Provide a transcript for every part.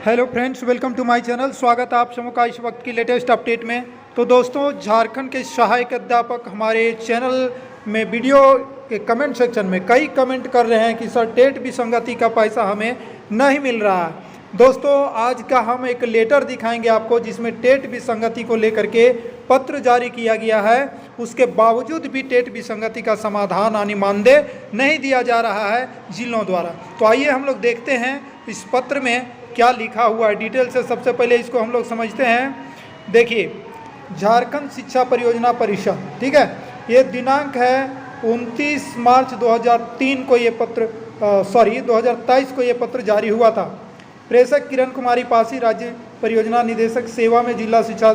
Hello friends, welcome to my channel. स्वागत है आप सबों का इस वक्त की लेटेस्ट अपडेट में। तो दोस्तों, झारखंड के सहायक अध्यापक हमारे चैनल में वीडियो के कमेंट सेक्शन में कई कमेंट कर रहे हैं कि सर टेट विसंगति का पैसा हमें नहीं मिल रहा है। दोस्तों, आज का हम एक लेटर दिखाएंगे आपको जिसमें टेट विसंगति को लेकर के पत्र जारी किया गया है। उसके बावजूद भी टेट विसंगति का समाधान यानी मानदेय नहीं दिया जा रहा है जिलों द्वारा। तो आइए हम लोग देखते हैं इस पत्र में क्या लिखा हुआ है डिटेल से। सबसे पहले इसको हम लोग समझते हैं। देखिए, झारखंड शिक्षा परियोजना परिषद, ठीक है, ये दिनांक है 29 मार्च 2003 को ये पत्र 2023 को ये पत्र जारी हुआ था। प्रेषक किरण कुमारी पासी, राज्य परियोजना निदेशक सेवा में, जिला शिक्षा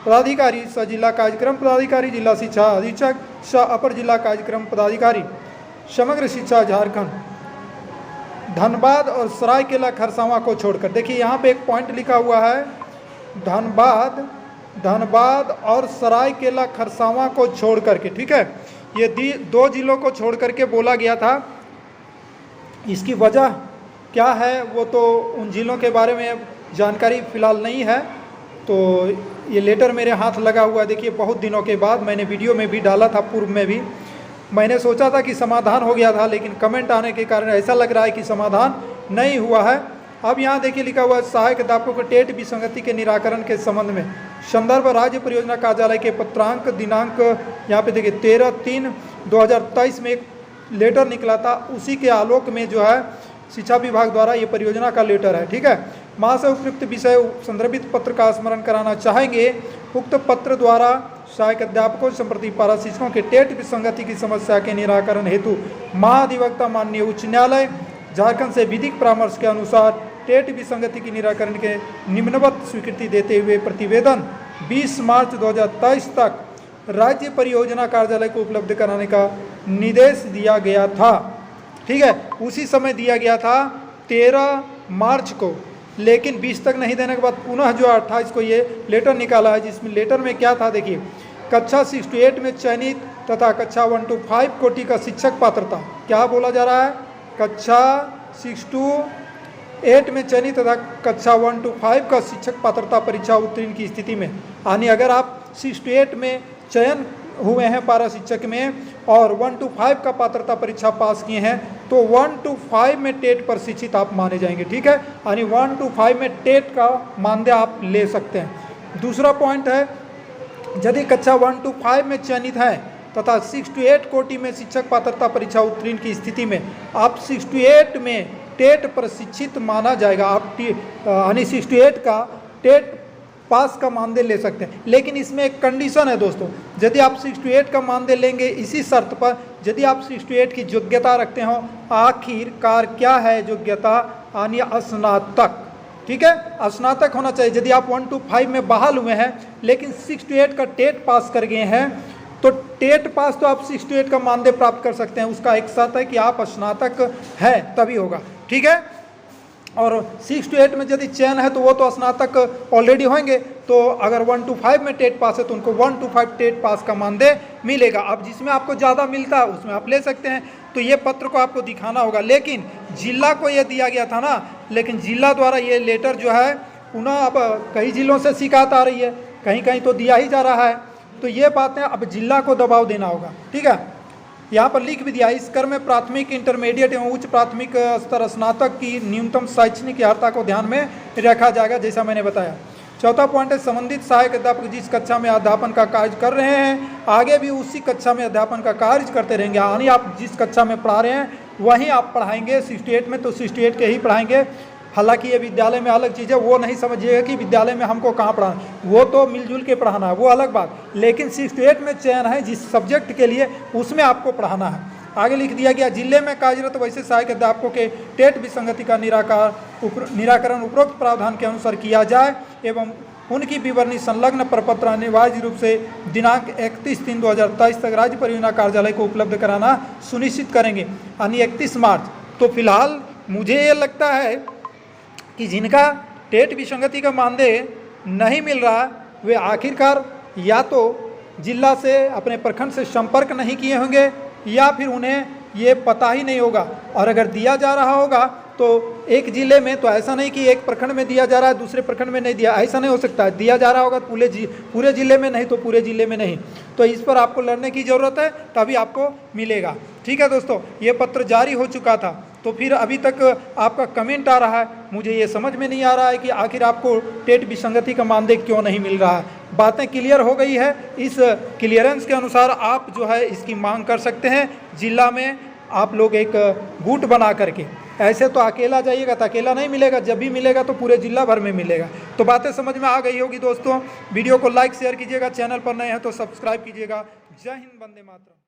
पदाधिकारी, सह जिला कार्यक्रम पदाधिकारी, जिला शिक्षा अधीक्षक, सह अपर जिला कार्यक्रम पदाधिकारी, समग्र शिक्षा झारखंड, धनबाद और सरायकेला खरसावां को छोड़कर। देखिए यहाँ पे एक पॉइंट लिखा हुआ है, धनबाद और सरायकेला खरसावां को छोड़ करके, ठीक है। ये दो जिलों को छोड़ करके बोला गया था। इसकी वजह क्या है वो तो उन जिलों के बारे में जानकारी फ़िलहाल नहीं है। तो ये लेटर मेरे हाथ लगा हुआ है। देखिए, बहुत दिनों के बाद मैंने वीडियो में भी डाला था, पूर्व में भी मैंने सोचा था कि समाधान हो गया था, लेकिन कमेंट आने के कारण ऐसा लग रहा है कि समाधान नहीं हुआ है। अब यहाँ देखिए लिखा हुआ है, सहायक अध्यापकों को टेट विसंगति के निराकरण के संबंध में संदर्भ राज्य परियोजना कार्यालय के पत्रांक दिनांक यहाँ पे देखिए 13/3/2023 में एक लेटर निकला था। उसी के आलोक में जो है शिक्षा विभाग द्वारा ये परियोजना का लेटर है, ठीक है। माँ से उपयुक्त विषय संदर्भित पत्र का स्मरण कराना चाहेंगे। उक्त पत्र द्वारा सहायक अध्यापकों संप्रति पारा शिक्षकों के टेट विसंगति की समस्या के निराकरण हेतु महाधिवक्ता माननीय उच्च न्यायालय झारखंड से विधिक परामर्श के अनुसार टेट विसंगति की निराकरण के निम्नवत स्वीकृति देते हुए प्रतिवेदन 20 मार्च 2023 तक राज्य परियोजना कार्यालय को उपलब्ध कराने का निर्देश दिया गया था, ठीक है। उसी समय दिया गया था 13 मार्च को, लेकिन 20 तक नहीं देने के बाद पुनः जो 28 को ये लेटर निकाला है, जिसमें लेटर में क्या था देखिए, कक्षा 6 to 8 में चयनित तथा कक्षा 1 to 5 कोटि का शिक्षक पात्रता, क्या बोला जा रहा है, कक्षा 6 to 8 में चयनित तथा कक्षा 1 to 5 का शिक्षक पात्रता परीक्षा उत्तीर्ण की स्थिति में, यानी अगर आप 6 to 8 में चयन हुए हैं पारा शिक्षक में और 1 to 5 का पात्रता परीक्षा पास किए हैं तो 1 to 5 में टेट प्रशिक्षित आप माने जाएंगे, ठीक है। यानी 1 to 5 में टेट का मानदेय आप ले सकते हैं। दूसरा पॉइंट है, यदि कक्षा 1 to 5 में चयनित है तथा 6 to 8 कोटि में शिक्षक पात्रता परीक्षा उत्तीर्ण की स्थिति में आप 6 to 8 में टेट प्रशिक्षित माना जाएगा। आप यानी 6 to 8 का टेट पास का मानदेय ले सकते हैं। लेकिन इसमें एक कंडीशन है दोस्तों, यदि आप 6 to 8 का मानदेय लेंगे इसी शर्त पर, यदि आप 6 to 8 की योग्यता रखते हो। आखिरकार क्या है योग्यता, यानी स्नातक, ठीक है, स्नातक होना चाहिए। यदि आप 1 to 5 में बहाल हुए हैं लेकिन 6 to 8 का टेट पास कर गए हैं तो टेट पास तो आप 6 to 8 का मानदेय प्राप्त कर सकते हैं। उसका एक शर्त है कि आप स्नातक हैं तभी होगा, ठीक है। और 6 to 8 में यदि चयन है तो वो तो स्नातक ऑलरेडी होंगे। तो अगर 1 to 5 में टेट पास है तो उनको 1 to 5 टेट पास का मानदेय मिलेगा। अब जिसमें आपको ज़्यादा मिलता है उसमें आप ले सकते हैं। तो ये पत्र को आपको दिखाना होगा। लेकिन जिला को ये दिया गया था ना, लेकिन जिला द्वारा ये लेटर जो है पुनः अब कई जिलों से शिकायत आ रही है, कहीं कहीं तो दिया ही जा रहा है। तो ये बातें अब जिला को दबाव देना होगा, ठीक है। यहाँ पर लिख भी दिया, इस क्रम में प्राथमिक, इंटरमीडिएट एवं उच्च प्राथमिक स्तर स्नातक की न्यूनतम शैक्षणिक अर्हता को ध्यान में रखा जाएगा, जैसा मैंने बताया। चौथा पॉइंट है, संबंधित सहायक अध्यापक जिस कक्षा में अध्यापन का कार्य कर रहे हैं आगे भी उसी कक्षा में अध्यापन का कार्य करते रहेंगे। यानी आप जिस कक्षा में पढ़ा रहे हैं वहीं आप पढ़ाएंगे। 68 में तो 68 के ही पढ़ाएंगे। हालांकि ये विद्यालय में अलग चीज़ है, वो नहीं समझिएगा कि विद्यालय में हमको कहाँ पढ़ाना, वो तो मिलजुल के पढ़ाना है, वो अलग बात। लेकिन 6 to 8 में चयन है जिस सब्जेक्ट के लिए उसमें आपको पढ़ाना है। आगे लिख दिया गया, जिले में कार्यरत वैसे सहायक अध्यापकों के टेट विसंगति का निराकरण उपरोक्त प्रावधान के अनुसार किया जाए एवं उनकी विवरणी संलग्न प्रपत्र अनिवार्य रूप से दिनांक 31/3/2023 तक राज्य परियोजना कार्यालय को उपलब्ध कराना सुनिश्चित करेंगे, यानी 31 मार्च। तो फिलहाल मुझे ये लगता है कि जिनका टेट विसंगति का मानदेय नहीं मिल रहा वे आखिरकार या तो जिला से अपने प्रखंड से संपर्क नहीं किए होंगे या फिर उन्हें ये पता ही नहीं होगा, और अगर दिया जा रहा होगा तो एक ज़िले में, तो ऐसा नहीं कि एक प्रखंड में दिया जा रहा है दूसरे प्रखंड में नहीं दिया, ऐसा नहीं हो सकता। दिया जा रहा होगा पूरे ज़िले में, नहीं तो पूरे ज़िले में नहीं। तो इस पर आपको लड़ने की ज़रूरत है, तभी आपको मिलेगा। ठीक है दोस्तों, ये पत्र जारी हो चुका था, तो फिर अभी तक आपका कमेंट आ रहा है, मुझे ये समझ में नहीं आ रहा है कि आखिर आपको टेट विसंगति का मानदेय क्यों नहीं मिल रहा है। बातें क्लियर हो गई है। इस क्लियरेंस के अनुसार आप जो है इसकी मांग कर सकते हैं। जिला में आप लोग एक गुट बना करके, ऐसे तो अकेला जाइएगा तो अकेला नहीं मिलेगा, जब भी मिलेगा तो पूरे जिला भर में मिलेगा। तो बातें समझ में आ गई होगी दोस्तों। वीडियो को लाइक शेयर कीजिएगा, चैनल पर नए हैं तो सब्सक्राइब कीजिएगा। जय हिंद, वंदे मातरम।